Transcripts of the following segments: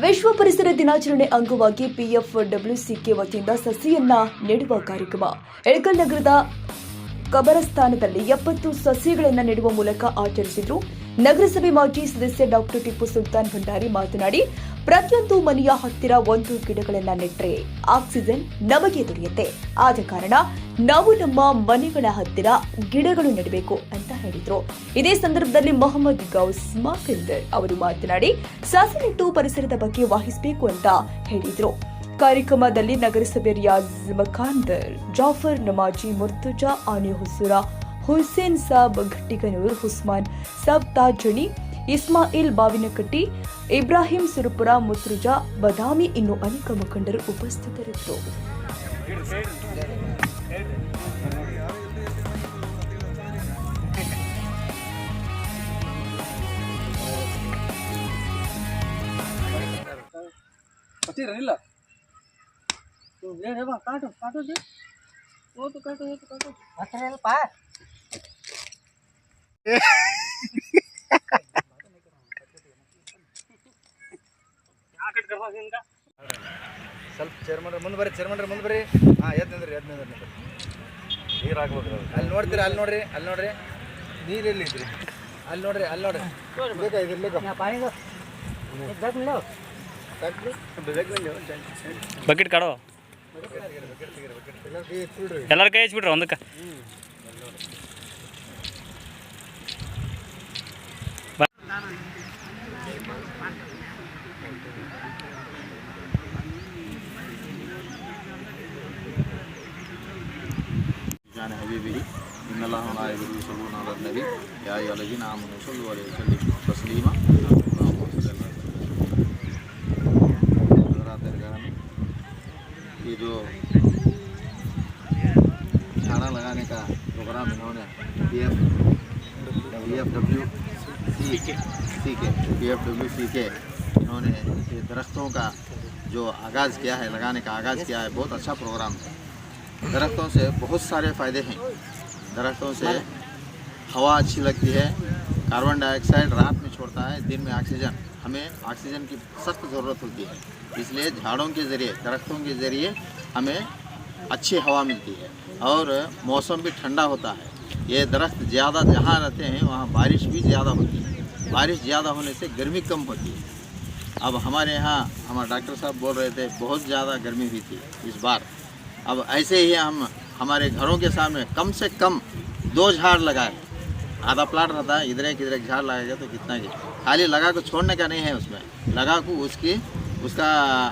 ವಿಶ್ವ ಪರಿಸರ ದಿನಾಚರಣೆ ಅಂಗವಾಗಿ ಪಿಎಫ್ಡಬ್ಲ್ಯೂಸಿಕೆ ವತಿಯಿಂದ ಸಸಿಯನ್ನ ನೆಡುವ ಕಾರ್ಯಕ್ರಮ ಎಳಕಲ್ ನಗರದ ಕಬರಸ್ಥಾನದಲ್ಲಿ 70 ಸಸಿಗಳನ್ನು ನೆಡುವ ಮೂಲಕ ಆಚರಿಸಿದರು. ನಗರಸಭೆ ಮಾಜಿ ಸದಸ್ಯ ಡಾಕ್ಟರ್ ಟಿಪ್ಪು ಸುಲ್ತಾನ್ ಭಂಡಾರಿ ಮಾತನಾಡಿ, ಪ್ರತಿಯೊಂದು ಮನೆಯ ಹತ್ತಿರ ಒಂದು ಗಿಡಗಳನ್ನ ನೆಟ್ಟರೆ ಆಕ್ಸಿಜನ್ ನಮಗೆ ದೊರೆಯುತ್ತೆ. ಆದ ಕಾರಣ ನಾವು ನಮ್ಮ ಮನೆಗಳ ಹತ್ತಿರ ಗಿಡಗಳು ನೆಡಬೇಕು ಅಂತ ಹೇಳಿದ್ರು. ಇದೇ ಸಂದರ್ಭದಲ್ಲಿ ಮೊಹಮ್ಮದ್ ಗೌಸ್ ಮಾಫಿಲ್ದರ್ ಅವರು ಮಾತನಾಡಿ, ಸಸಿ ನೆಟ್ಟು ಪರಿಸರದ ಬಗ್ಗೆ ವಹಿಸಬೇಕು ಅಂತ ಹೇಳಿದ್ರು. ಕಾರ್ಯಕ್ರಮದಲ್ಲಿ ನಗರಸಭೆ ರಿಯಾಜ್ ಮಖಾಂದರ್, ಜಾಫರ್ ನಮಾಜಿ, ಮುರ್ತುಜಾ ಆನೆ ಹುಸುರ, ಹುಸೇನ್ ಸಾಬ್ ಘಟ್ಟಿಗನೂರ್, ಹುಸ್ಮಾನ್ ಸಾಬ್ ತಾಜಣಿ, ಇಸ್ಮಾಯಿಲ್ ಬಾವಿನಕಟ್ಟಿ, ಇಬ್ರಾಹಿಂ ಸುರಪುರ, ಮುತ್ರುಜಾ ಬದಾಮಿ ಇನ್ನು ಅನೇಕ ಮುಖಂಡರು ಉಪಸ್ಥಿತರಿದ್ದರು. ಸ್ವಲ್ಪ ಚೇರ್ಮನ್ ಮುಂದೆ ಬರ್ರಿ ಎದ್ದು ನಿಂದ್ರಿ ನೀರು ಹಾಕ್ಬೇಕು. ಅಲ್ಲಿ ನೋಡ್ತೀರಾ, ಅಲ್ಲಿ ನೋಡ್ರಿ ನೀರು ಎಲ್ಲಿ ಇದ್ರಿ, ಅಲ್ಲಿ ನೋಡ್ರಿ ಬಕೆಟ್ ಕಾಡೋ ಎಲ್ಲರ ಕೈ ಹಚ್ಬಿಟ್ರಿ ಒಂದಕ್ಕೆ. हबीबी इन्नल्लाह व मलाइकतहु युसल्लूना अलन नबी या अय्युहल्लज़ीना आमनू सल्लू अलैहि व सल्लिमू तस्लीमा। ये जो झाड़ा लगाने का प्रोग्राम इन्होंने PFWC इन्होंने दरख्तों का जो आगाज़ किया है, लगाने का आगाज़ किया है, बहुत अच्छा प्रोग्राम है। दरख्तों से बहुत सारे फ़ायदे हैं। दरख्तों से हवा अच्छी लगती है, कार्बन डाइऑक्साइड रात में छोड़ता है, दिन में ऑक्सीजन, हमें ऑक्सीजन की सख्त ज़रूरत होती है। इसलिए झाड़ों के ज़रिए, दरख्तों के ज़रिए हमें अच्छी हवा मिलती है और मौसम भी ठंडा होता है। ये दरख्त ज़्यादा जहाँ रहते हैं वहाँ बारिश भी ज़्यादा होती है, बारिश ज़्यादा होने से गर्मी कम होती है। अब हमारे यहाँ हमारे डॉक्टर साहब बोल रहे थे बहुत ज़्यादा गर्मी हुई थी इस बार। अब ऐसे ही हम हमारे घरों के सामने कम से कम 2 झाड़ लगाए, आधा प्लाट रहता है, इधर एक झाड़ लगाएगा तो कितना ही, खाली लगा को छोड़ने का नहीं है, उसमें लगा को उसका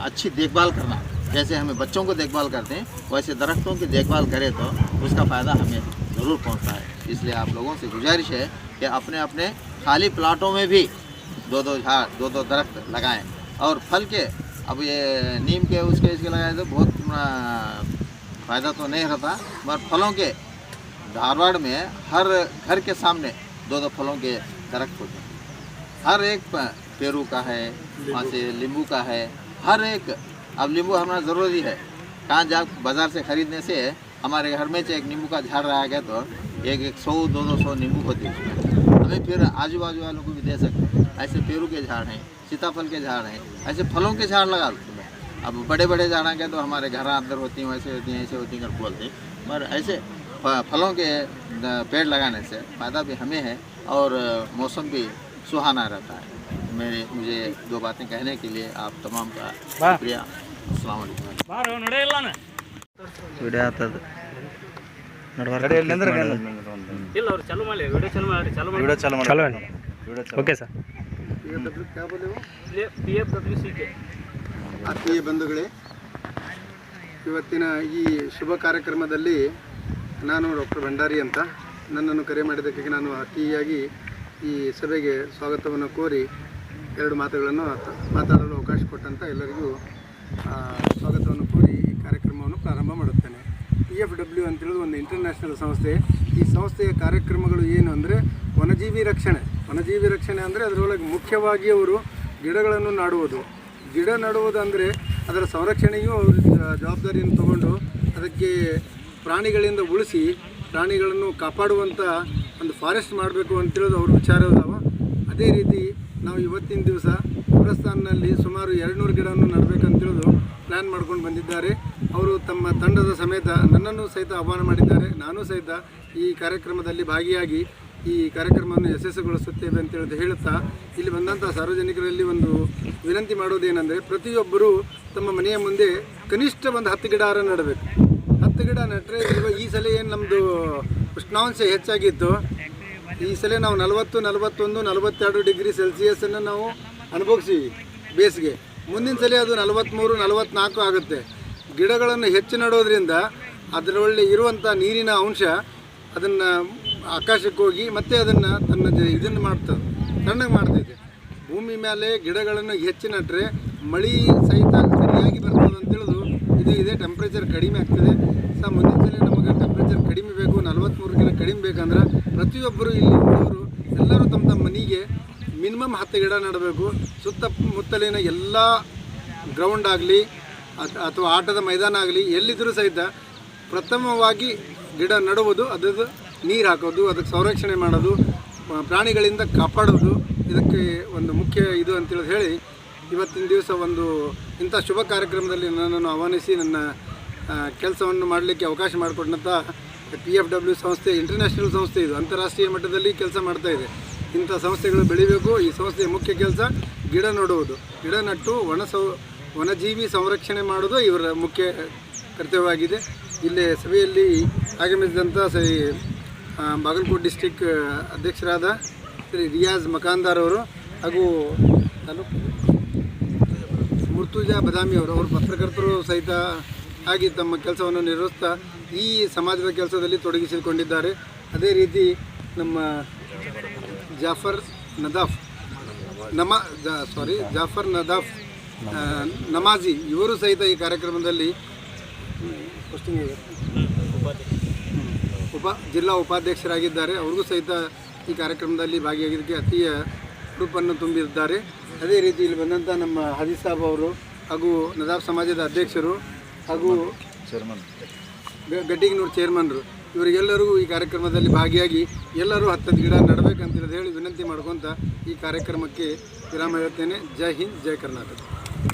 अच्छी देखभाल करना। जैसे हमें बच्चों को देखभाल करते हैं वैसे दरख्तों की देखभाल करें तो उसका फ़ायदा हमें ज़रूर पहुंचता है। इसलिए आप लोगों से गुजारिश है कि अपने अपने खाली प्लाटों में भी 2-2 झाड़ 2-2 दरख्त लगाएं। और फल के, अब ये नीम के इसके लगाए तो बहुत फ़ायदा तो नहीं रहता, मगर फलों के धारवाड़ में हर घर के सामने 2-2 फलों के दरख्त होते हैं। हर एक पेरू का है, वहाँ से नींबू का है, हर एक। अब नींबू हमारा ज़रूरी है, कहाँ जा बाज़ार से ख़रीदने से हमारे घर में से एक नींबू का झाड़ रहा गया तो 100-200 नींबू होती है, हमें फिर आजू बाजू वालों को भी दे सकते हैं। ऐसे पेरू के झाड़ हैं, सीताफल के झाड़ हैं, ऐसे फलों के झाड़ लगा दो। अब बड़े झाड़ा के तो हमारे घर अंदर होती हैं, वैसे होती हैं, ऐसे होती हैं कर बोलते हैं, मगर ऐसे फलों के पेड़ लगाने से फ़ायदा भी हमें है और मौसम भी सुहाना रहता है। मुझे 2 बातें कहने के लिए आप तमाम का शुक्रिया। अस्सलाम वालेकुम। Okay sir. ಆತ್ಮೀಯ ಬಂಧುಗಳೇ, ಇವತ್ತಿನ ಈ ಶುಭ ಕಾರ್ಯಕ್ರಮದಲ್ಲಿ ನಾನು ಡಾಕ್ಟರ್ ಭಂಡಾರಿ ಅಂತ, ನನ್ನನ್ನು ಕರೆ ಮಾಡಿದ್ದಕ್ಕೆ ನಾನು ಅತಿಯಾಗಿ ಈ ಸಭೆಗೆ ಸ್ವಾಗತವನ್ನು ಕೋರಿ 2 ಮಾತುಗಳನ್ನು ಮಾತಾಡಲು ಅವಕಾಶ ಕೊಟ್ಟಂಥ ಎಲ್ಲರಿಗೂ ಸ್ವಾಗತವನ್ನು ಕೋರಿ ಈ ಕಾರ್ಯಕ್ರಮವನ್ನು ಪ್ರಾರಂಭ ಮಾಡುತ್ತೇನೆ. PFW ಅಂತೇಳೋದು ಒಂದು ಇಂಟರ್ನ್ಯಾಷನಲ್ ಸಂಸ್ಥೆ. ಈ ಸಂಸ್ಥೆಯ ಕಾರ್ಯಕ್ರಮಗಳು ಏನು ಅಂದರೆ ವನ್ಯಜೀವಿ ರಕ್ಷಣೆ ಅಂದರೆ ಅದರೊಳಗೆ ಮುಖ್ಯವಾಗಿ ಅವರು ಗಿಡಗಳನ್ನು ನಾಡುವುದು. ಗಿಡ ನೆಡುವುದಂದರೆ ಅದರ ಸಂರಕ್ಷಣೆಯೂ ಅವರು ಜವಾಬ್ದಾರಿಯನ್ನು ತಗೊಂಡು ಅದಕ್ಕೆ ಪ್ರಾಣಿಗಳಿಂದ ಉಳಿಸಿ ಪ್ರಾಣಿಗಳನ್ನು ಕಾಪಾಡುವಂಥ ಒಂದು ಫಾರೆಸ್ಟ್ ಮಾಡಬೇಕು ಅಂತೇಳೋದು ಅವ್ರ ವಿಚಾರ ಅದಾವ. ಅದೇ ರೀತಿ ನಾವು ಇವತ್ತಿನ ದಿವಸ ಕಬ್ರಸ್ತಾನ್ನಲ್ಲಿ ಸುಮಾರು 200 ಗಿಡವನ್ನು ನೆಡಬೇಕಂತೇಳಿದು ಪ್ಲ್ಯಾನ್ ಮಾಡ್ಕೊಂಡು ಬಂದಿದ್ದಾರೆ. ಅವರು ತಮ್ಮ ತಂಡದ ಸಮೇತ ನನ್ನನ್ನು ಸಹಿತ ಆಹ್ವಾನ ಮಾಡಿದ್ದಾರೆ. ನಾನು ಸಹಿತ ಈ ಕಾರ್ಯಕ್ರಮದಲ್ಲಿ ಭಾಗಿಯಾಗಿ ಈ ಕಾರ್ಯಕ್ರಮವನ್ನು ಯಶಸ್ವಿಗೊಳಿಸುತ್ತೇವೆ ಅಂತೇಳಿ ಹೇಳುತ್ತಾ, ಇಲ್ಲಿ ಬಂದಂಥ ಸಾರ್ವಜನಿಕರಲ್ಲಿ ಒಂದು ವಿನಂತಿ ಮಾಡೋದೇನೆಂದರೆ, ಪ್ರತಿಯೊಬ್ಬರೂ ತಮ್ಮ ಮನೆಯ ಮುಂದೆ ಕನಿಷ್ಠ ಒಂದು 10 ಗಿಡ ನೆಡಬೇಕು. 10 ಗಿಡ ನೆಟ್ಟರೆ ಈ ಸಲ ಏನು ನಮ್ಮದು ಉಷ್ಣಾಂಶ ಹೆಚ್ಚಾಗಿತ್ತು, ಈ ಸಲ ನಾವು 40, 41, 42 ಡಿಗ್ರಿ ಸೆಲ್ಸಿಯಸನ್ನು ನಾವು ಅನುಭವಿಸಿವಿ ಬೇಸಿಗೆ. ಮುಂದಿನ ಸಲ ಅದು 43, 44 ಆಗುತ್ತೆ. ಗಿಡಗಳನ್ನು ಹೆಚ್ಚು ನೆಡೋದ್ರಿಂದ ಅದರೊಳ್ಳೆ ಇರುವಂಥ ನೀರಿನ ಅಂಶ ಅದನ್ನು ಆಕಾಶಕ್ಕೆ ಹೋಗಿ ಮತ್ತೆ ಅದನ್ನು ತನ್ನ ಇದನ್ನು ಮಾಡ್ತದೆ, ತಣ್ಣಗೆ ಮಾಡ್ತೈತೆ. ಭೂಮಿ ಮೇಲೆ ಗಿಡಗಳನ್ನು ಹೆಚ್ಚು ನೆಟ್ಟರೆ ಮಳೆ ಸಹಿತ ಸರಿಯಾಗಿ ಬರ್ತದೆ ಅಂತೇಳಿದು ಇದೇ ಟೆಂಪ್ರೇಚರ್ ಕಡಿಮೆ ಆಗ್ತದೆ. ಮುಂದಿನ ಸಲ ನಮಗೆ ಟೆಂಪ್ರೇಚರ್ ಕಡಿಮೆ ಬೇಕು, 43 ಕಡಿಮೆ ಬೇಕಂದ್ರೆ ಪ್ರತಿಯೊಬ್ಬರು ಇಲ್ಲಿ ಇರೋರು ಎಲ್ಲರೂ ತಮ್ಮ ಮನೆಗೆ ಮಿನಿಮಮ್ 10 ಗಿಡ ನೆಡಬೇಕು. ಸುತ್ತಮುತ್ತಲಿನ ಎಲ್ಲ ಗ್ರೌಂಡ್ ಆಗಲಿ ಅಥವಾ ಆಟದ ಮೈದಾನ ಆಗಲಿ ಎಲ್ಲಿದ್ದರೂ ಸಹಿತ ಪ್ರಥಮವಾಗಿ ಗಿಡ ನೆಡುವುದು, ಅದಕ್ಕೆ ನೀರು ಹಾಕೋದು, ಅದಕ್ಕೆ ಸಂರಕ್ಷಣೆ ಮಾಡೋದು, ಪ್ರಾಣಿಗಳಿಂದ ಕಾಪಾಡೋದು ಇದಕ್ಕೆ ಒಂದು ಮುಖ್ಯ ಇದು ಅಂತೇಳಿ ಹೇಳಿ ಇವತ್ತಿನ ದಿವಸ ಒಂದು ಇಂಥ ಶುಭ ಕಾರ್ಯಕ್ರಮದಲ್ಲಿ ನನ್ನನ್ನು ಆಹ್ವಾನಿಸಿ ನನ್ನ ಕೆಲಸವನ್ನು ಮಾಡಲಿಕ್ಕೆ ಅವಕಾಶ ಮಾಡಿಕೊಟ್ಟಂಥ PFW ಸಂಸ್ಥೆ ಇಂಟರ್ನ್ಯಾಷನಲ್ ಸಂಸ್ಥೆ, ಇದು ಅಂತಾರಾಷ್ಟ್ರೀಯ ಮಟ್ಟದಲ್ಲಿ ಕೆಲಸ ಮಾಡ್ತಾಯಿದೆ. ಇಂಥ ಸಂಸ್ಥೆಗಳು ಬೆಳಿಬೇಕು. ಈ ಸಂಸ್ಥೆಯ ಮುಖ್ಯ ಕೆಲಸ ಗಿಡ ನೆಡುವುದು, ಗಿಡ ನೆಟ್ಟು ವನಜೀವಿ ಸಂರಕ್ಷಣೆ ಮಾಡೋದು ಇವರ ಮುಖ್ಯ ಕರ್ತವ್ಯವಾಗಿದೆ. ಇಲ್ಲಿ ಸಭೆಯಲ್ಲಿ ಆಗಮಿಸಿದಂಥ ಶ್ರೀ ಬಾಗಲಕೋಟೆ ಡಿಸ್ಟಿಕ್ ಅಧ್ಯಕ್ಷರಾದ ಶ್ರೀ ರಿಯಾಜ್ ಮಕಾಂದಾರ್ ಅವರು ಹಾಗೂ ತಾಲೂಕು ಮುರ್ತುಜಾ ಬದಾಮಿ ಅವರು ಪತ್ರಕರ್ತರು ಸಹಿತ ಆಗಿ ತಮ್ಮ ಕೆಲಸವನ್ನು ನಿರ್ವಹಿಸ್ತಾ ಈ ಸಮಾಜದ ಕೆಲಸದಲ್ಲಿ ತೊಡಗಿಸಿಕೊಂಡಿದ್ದಾರೆ. ಅದೇ ರೀತಿ ನಮ್ಮ ಜಾಫರ್ ನದಾಫ್ ನಮಾಜಿ ಇವರು ಸಹಿತ ಈ ಕಾರ್ಯಕ್ರಮದಲ್ಲಿ ಜಿಲ್ಲಾ ಉಪಾಧ್ಯಕ್ಷರಾಗಿದ್ದಾರೆ. ಅವ್ರಿಗೂ ಸಹಿತ ಈ ಕಾರ್ಯಕ್ರಮದಲ್ಲಿ ಭಾಗಿಯಾಗಿದ್ದಕ್ಕೆ ಅತಿಯ ರೂಪನ್ನು ತುಂಬಿದ್ದಾರೆ. ಅದೇ ರೀತಿ ಇಲ್ಲಿ ಬಂದಂಥ ನಮ್ಮ ಹಾಜಿ ಸಾಬ್ ಅವರು ಹಾಗೂ ನದಾಫ್ ಸಮಾಜದ ಅಧ್ಯಕ್ಷರು ಹಾಗೂ ಗಡ್ಡಿಗನೂರು ಚೇರ್ಮನ್ರು, ಇವರಿಗೆಲ್ಲರಿಗೂ ಈ ಕಾರ್ಯಕ್ರಮದಲ್ಲಿ ಭಾಗಿಯಾಗಿ ಎಲ್ಲರೂ 10 ಗಿಡ ನೆಡಬೇಕಂತ ಹೇಳಿ ವಿನಂತಿ ಮಾಡ್ಕೊತ ಈ ಕಾರ್ಯಕ್ರಮಕ್ಕೆ ವಿರಾಮ ಹೇಳ್ತೇನೆ. ಜೈ ಹಿಂದ್, ಜೈ ಕರ್ನಾಟಕ.